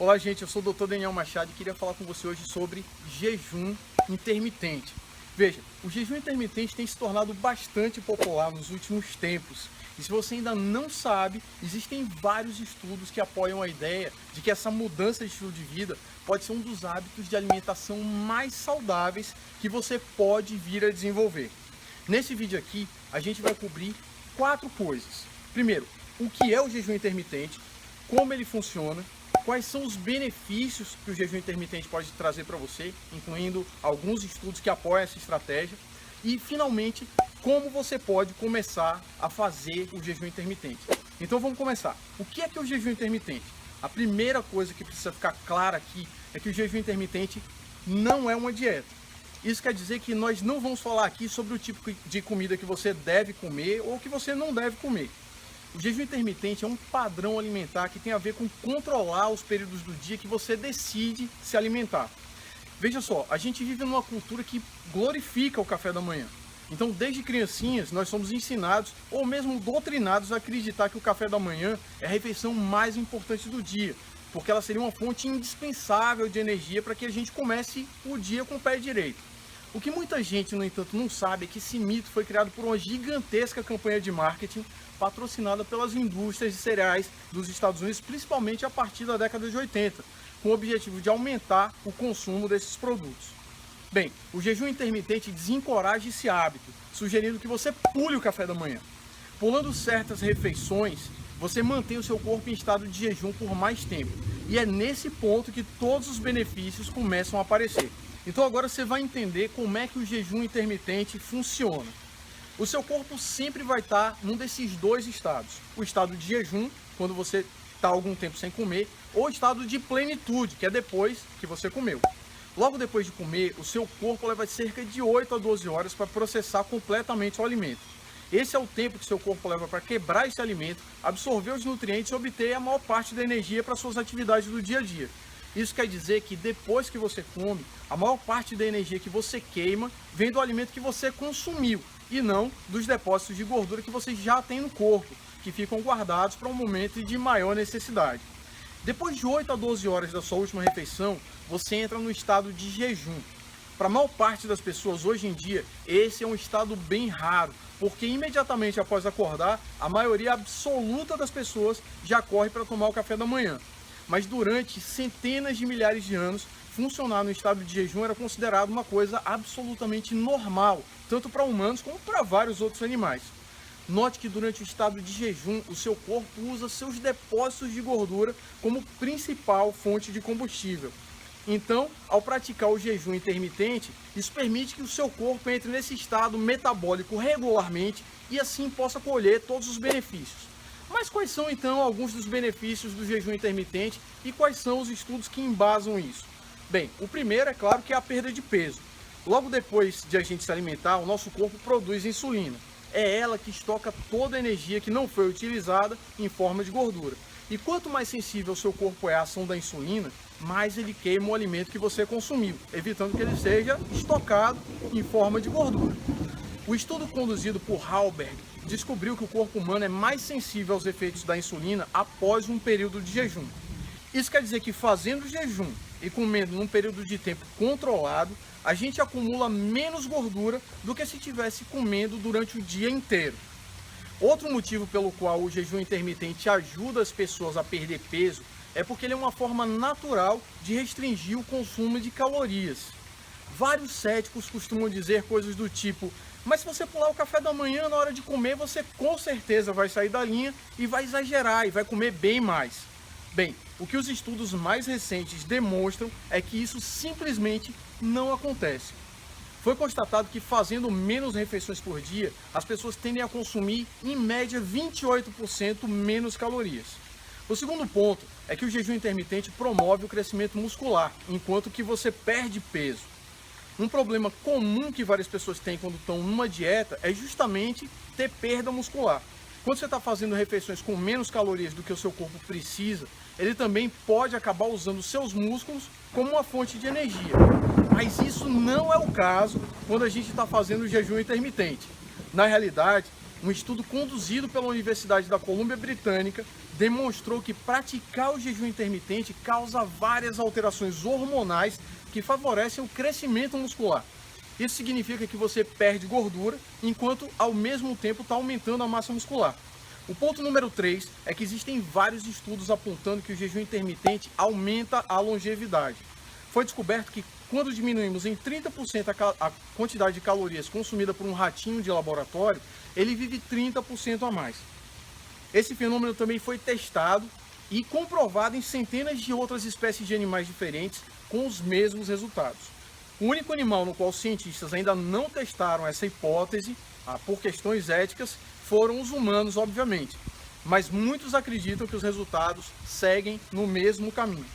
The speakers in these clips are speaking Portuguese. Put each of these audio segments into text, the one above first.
Olá gente, eu sou o Dr. Daniel Machado e queria falar com você hoje sobre jejum intermitente. Veja, o jejum intermitente tem se tornado bastante popular nos últimos tempos. E se você ainda não sabe, existem vários estudos que apoiam a ideia de que essa mudança de estilo de vida pode ser um dos hábitos de alimentação mais saudáveis que você pode vir a desenvolver. Nesse vídeo aqui, a gente vai cobrir 4 coisas. Primeiro, o que é o jejum intermitente, como ele funciona, quais são os benefícios que o jejum intermitente pode trazer para você, incluindo alguns estudos que apoiam essa estratégia, e finalmente, como você pode começar a fazer o jejum intermitente. Então vamos começar. O que é o jejum intermitente? A primeira coisa que precisa ficar clara aqui é que o jejum intermitente não é uma dieta. Isso quer dizer que nós não vamos falar aqui sobre o tipo de comida que você deve comer ou que você não deve comer. O jejum intermitente é um padrão alimentar que tem a ver com controlar os períodos do dia que você decide se alimentar. Veja só, a gente vive numa cultura que glorifica o café da manhã. Então, desde criancinhas, nós somos ensinados ou mesmo doutrinados a acreditar que o café da manhã é a refeição mais importante do dia, porque ela seria uma fonte indispensável de energia para que a gente comece o dia com o pé direito. O que muita gente, no entanto, não sabe é que esse mito foi criado por uma gigantesca campanha de marketing patrocinada pelas indústrias de cereais dos Estados Unidos, principalmente a partir da década de 80, com o objetivo de aumentar o consumo desses produtos. Bem, o jejum intermitente desencoraja esse hábito, sugerindo que você pule o café da manhã. Pulando certas refeições, você mantém o seu corpo em estado de jejum por mais tempo. E é nesse ponto que todos os benefícios começam a aparecer. Então agora você vai entender como é que o jejum intermitente funciona. O seu corpo sempre vai estar num desses dois estados. O estado de jejum, quando você está algum tempo sem comer, ou o estado de plenitude, que é depois que você comeu. Logo depois de comer, o seu corpo leva cerca de 8 a 12 horas para processar completamente o alimento. Esse é o tempo que seu corpo leva para quebrar esse alimento, absorver os nutrientes e obter a maior parte da energia para suas atividades do dia a dia. Isso quer dizer que depois que você come, a maior parte da energia que você queima vem do alimento que você consumiu e não dos depósitos de gordura que você já tem no corpo, que ficam guardados para um momento de maior necessidade. Depois de 8 a 12 horas da sua última refeição, você entra no estado de jejum. Para a maior parte das pessoas hoje em dia, esse é um estado bem raro, porque imediatamente após acordar, a maioria absoluta das pessoas já corre para tomar o café da manhã. Mas durante centenas de milhares de anos, funcionar no estado de jejum era considerado uma coisa absolutamente normal, tanto para humanos como para vários outros animais. Note que durante o estado de jejum, o seu corpo usa seus depósitos de gordura como principal fonte de combustível. Então, ao praticar o jejum intermitente, isso permite que o seu corpo entre nesse estado metabólico regularmente e assim possa colher todos os benefícios. Mas quais são então alguns dos benefícios do jejum intermitente e quais são os estudos que embasam isso? Bem, o primeiro é claro que é a perda de peso. Logo depois de a gente se alimentar, o nosso corpo produz insulina. É ela que estoca toda a energia que não foi utilizada em forma de gordura. E quanto mais sensível o seu corpo é à ação da insulina, mais ele queima o alimento que você consumiu, evitando que ele seja estocado em forma de gordura. O estudo conduzido por Halberg descobriu que o corpo humano é mais sensível aos efeitos da insulina após um período de jejum. Isso quer dizer que fazendo jejum e comendo num período de tempo controlado, a gente acumula menos gordura do que se estivesse comendo durante o dia inteiro. Outro motivo pelo qual o jejum intermitente ajuda as pessoas a perder peso é porque ele é uma forma natural de restringir o consumo de calorias. Vários céticos costumam dizer coisas do tipo: mas se você pular o café da manhã na hora de comer, você com certeza vai sair da linha e vai exagerar e vai comer bem mais. Bem, o que os estudos mais recentes demonstram é que isso simplesmente não acontece. Foi constatado que fazendo menos refeições por dia, as pessoas tendem a consumir, em média, 28% menos calorias. O segundo ponto é que o jejum intermitente promove o crescimento muscular, enquanto que você perde peso. Um problema comum que várias pessoas têm quando estão numa dieta é justamente ter perda muscular. Quando você está fazendo refeições com menos calorias do que o seu corpo precisa, ele também pode acabar usando seus músculos como uma fonte de energia. Mas isso não é o caso quando a gente está fazendo o jejum intermitente. Na realidade, um estudo conduzido pela Universidade da Colômbia Britânica demonstrou que praticar o jejum intermitente causa várias alterações hormonais que favorecem o crescimento muscular. Isso significa que você perde gordura, enquanto ao mesmo tempo está aumentando a massa muscular. O ponto número 3 é que existem vários estudos apontando que o jejum intermitente aumenta a longevidade. Foi descoberto que quando diminuímos em 30% a quantidade de calorias consumida por um ratinho de laboratório, ele vive 30% a mais. Esse fenômeno também foi testado e comprovado em centenas de outras espécies de animais diferentes com os mesmos resultados. O único animal no qual os cientistas ainda não testaram essa hipótese, por questões éticas, foram os humanos, obviamente. Mas muitos acreditam que os resultados seguem no mesmo caminho.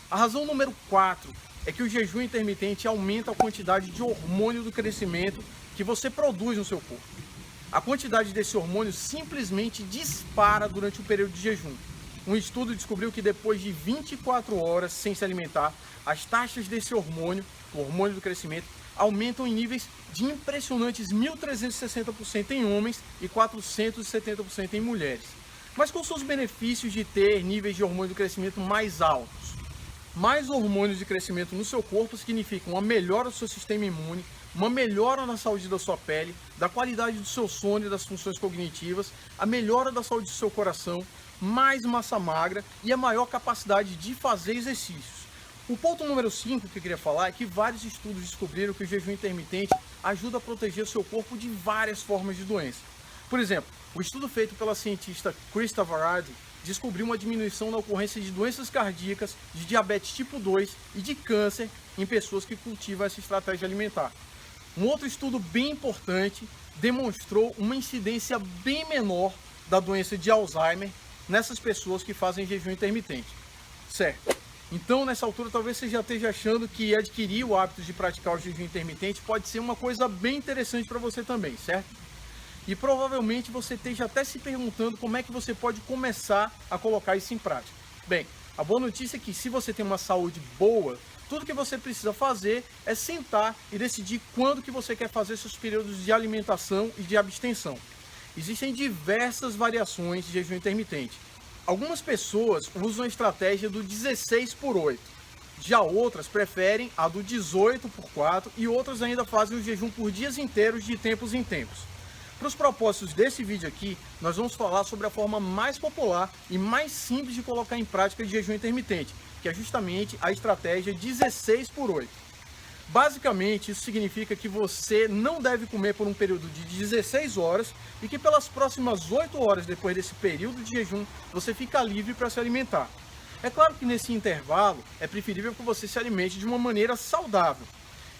A razão número 4 é que o jejum intermitente aumenta a quantidade de hormônio do crescimento que você produz no seu corpo. A quantidade desse hormônio simplesmente dispara durante o período de jejum. Um estudo descobriu que depois de 24 horas sem se alimentar, as taxas desse hormônio, o hormônio do crescimento, aumentam em níveis de impressionantes 1.360% em homens e 470% em mulheres. Mas quais são os benefícios de ter níveis de hormônio do crescimento mais altos? Mais hormônios de crescimento no seu corpo significam uma melhora do seu sistema imune, uma melhora na saúde da sua pele, da qualidade do seu sono e das funções cognitivas, a melhora da saúde do seu coração, mais massa magra e a maior capacidade de fazer exercícios. O ponto número 5 que eu queria falar é que vários estudos descobriram que o jejum intermitente ajuda a proteger o seu corpo de várias formas de doença. Por exemplo, o estudo feito pela cientista Krista Varady descobriu uma diminuição na ocorrência de doenças cardíacas, de diabetes tipo 2 e de câncer em pessoas que cultivam essa estratégia alimentar. Um outro estudo bem importante demonstrou uma incidência bem menor da doença de Alzheimer nessas pessoas que fazem jejum intermitente. Certo? Então, nessa altura, talvez você já esteja achando que adquirir o hábito de praticar o jejum intermitente pode ser uma coisa bem interessante para você também, certo? E provavelmente você esteja até se perguntando como é que você pode começar a colocar isso em prática. Bem, a boa notícia é que se você tem uma saúde boa, tudo que você precisa fazer é sentar e decidir quando que você quer fazer seus períodos de alimentação e de abstenção. Existem diversas variações de jejum intermitente. Algumas pessoas usam a estratégia do 16/8. Já outras preferem a do 18/4 e outras ainda fazem o jejum por dias inteiros de tempos em tempos. Para os propósitos desse vídeo aqui, nós vamos falar sobre a forma mais popular e mais simples de colocar em prática de jejum intermitente, que é justamente a estratégia 16/8. Basicamente, isso significa que você não deve comer por um período de 16 horas e que pelas próximas 8 horas depois desse período de jejum, você fica livre para se alimentar. É claro que nesse intervalo é preferível que você se alimente de uma maneira saudável.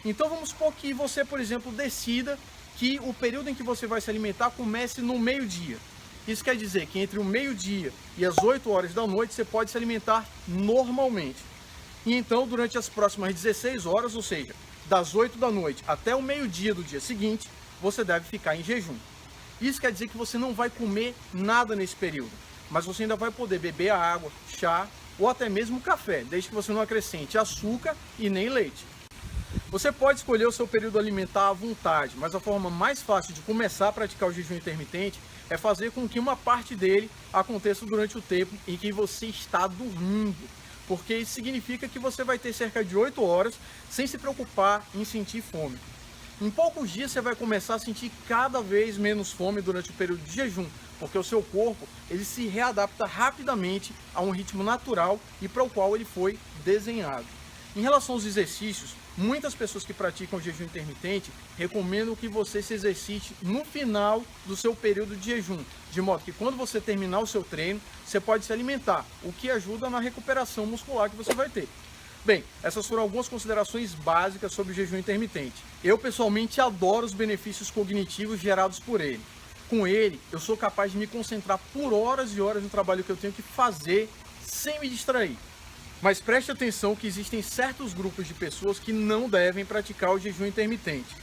Então vamos supor que você, por exemplo, decida que o período em que você vai se alimentar comece no meio-dia. Isso quer dizer que entre o meio-dia e as 8 horas da noite você pode se alimentar normalmente. E então, durante as próximas 16 horas, ou seja, das 8 da noite até o meio-dia do dia seguinte, você deve ficar em jejum. Isso quer dizer que você não vai comer nada nesse período, mas você ainda vai poder beber água, chá ou até mesmo café, desde que você não acrescente açúcar e nem leite. Você pode escolher o seu período alimentar à vontade, mas a forma mais fácil de começar a praticar o jejum intermitente é fazer com que uma parte dele aconteça durante o tempo em que você está dormindo. Porque isso significa que você vai ter cerca de 8 horas sem se preocupar em sentir fome. Em poucos dias você vai começar a sentir cada vez menos fome durante o período de jejum, porque o seu corpo ele se readapta rapidamente a um ritmo natural e para o qual ele foi desenhado. Em relação aos exercícios, muitas pessoas que praticam o jejum intermitente recomendam que você se exercite no final do seu período de jejum, de modo que quando você terminar o seu treino, você pode se alimentar, o que ajuda na recuperação muscular que você vai ter. Bem, essas foram algumas considerações básicas sobre o jejum intermitente. Eu pessoalmente adoro os benefícios cognitivos gerados por ele. Com ele, eu sou capaz de me concentrar por horas e horas no trabalho que eu tenho que fazer sem me distrair. Mas preste atenção que existem certos grupos de pessoas que não devem praticar o jejum intermitente.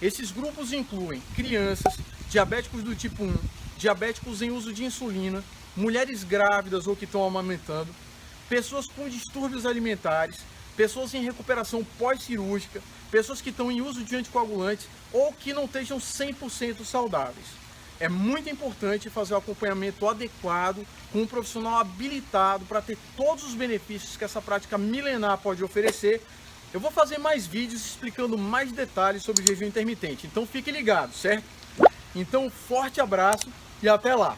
Esses grupos incluem crianças, diabéticos do tipo 1, diabéticos em uso de insulina, mulheres grávidas ou que estão amamentando, pessoas com distúrbios alimentares, pessoas em recuperação pós-cirúrgica, pessoas que estão em uso de anticoagulantes ou que não estejam 100% saudáveis. é muito importante fazer o acompanhamento adequado com um profissional habilitado para ter todos os benefícios que essa prática milenar pode oferecer. Eu vou fazer mais vídeos explicando mais detalhes sobre o jejum intermitente, então fique ligado, certo? Então, forte abraço e até lá!